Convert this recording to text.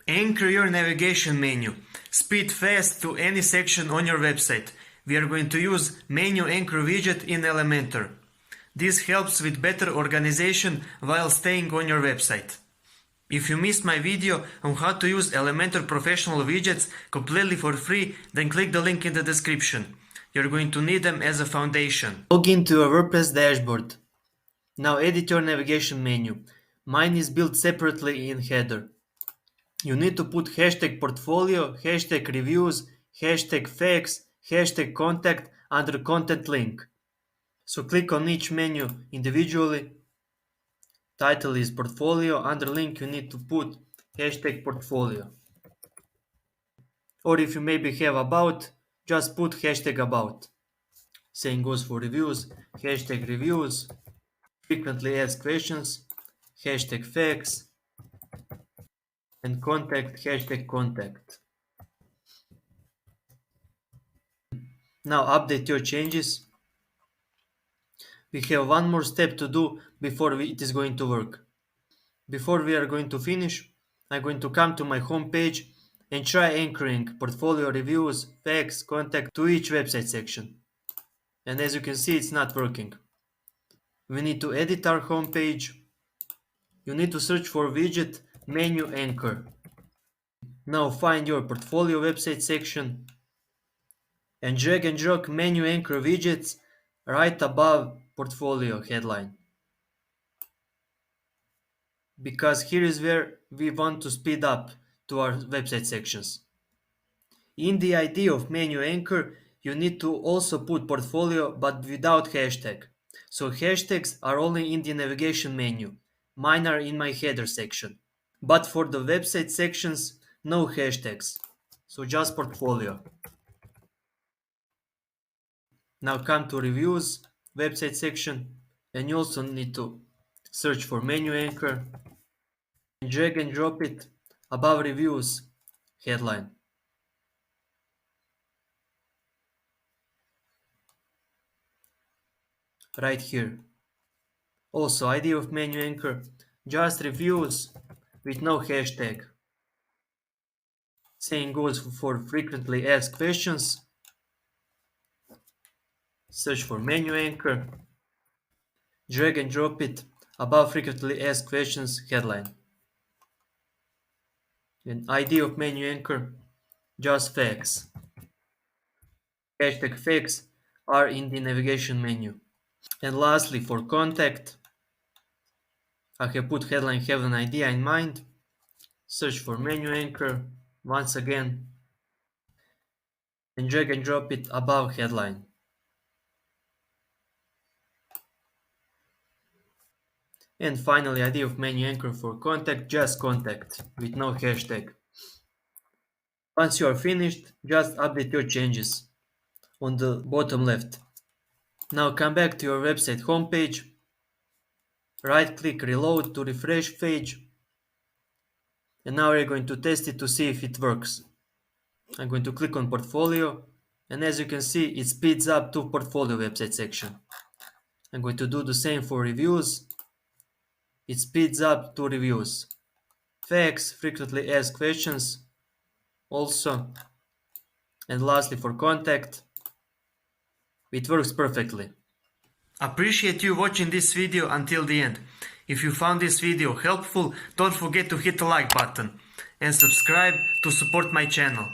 Anchor your navigation menu. Speed fast to any section on your website. We are going to use menu anchor widget in Elementor. This helps with better organization while staying on your website. If you missed my video on how to use Elementor professional widgets completely for free, then click the link in the description. You're going to need them as a foundation. Log into your WordPress dashboard. Now edit your navigation menu. Mine is built separately in header. You need to put hashtag portfolio, hashtag reviews, hashtag facts, hashtag contact under content link. So click on each menu individually. Title is portfolio. Under link you need to put hashtag portfolio. Or if you maybe have about, just put hashtag about. Same goes for reviews, hashtag reviews, frequently asked questions, hashtag facts, and contact, hashtag contact. Now update your changes. We have one more step to do before it is going to work. Before we are going to finish, I'm going to come to my home page and try anchoring portfolio, reviews, facts, contact to each website section. And as you can see, it's not working. We need to edit our home page. You need to search for widget menu anchor. Now find your portfolio website section and drag and drop menu anchor widgets right above portfolio headline. Because here is where we want to speed up to our website sections. In the ID of menu anchor, you need to also put portfolio but without hashtag. So hashtags are only in the navigation menu. Mine are in my header section. But for the website sections, no hashtags. So just portfolio. Now come to reviews, website section, and you also need to search for menu anchor. Drag and drop it above reviews headline. Right here. Also ID of menu anchor, just reviews with no hashtag. Same goes for frequently asked questions. Search for menu anchor. Drag and drop it above frequently asked questions headline. And ID of menu anchor, just facts. Hashtag facts are in the navigation menu. And lastly, for contact, I have put headline have an idea in mind. Search for menu anchor once again and drag and drop it above headline. And finally, ID of menu anchor for contact, just contact with no hashtag. Once you are finished, just update your changes on the bottom left. Now come back to your website homepage. Right click reload to refresh page. And now we're going to test it to see if it works. I'm going to click on portfolio, and as you can see, it speeds up to portfolio website section. I'm going to do the same for reviews. It speeds up to reviews. Facts, frequently asked questions also. And lastly for contact, it works perfectly. Appreciate you watching this video until the end. If you found this video helpful, don't forget to hit the like button and subscribe to support my channel.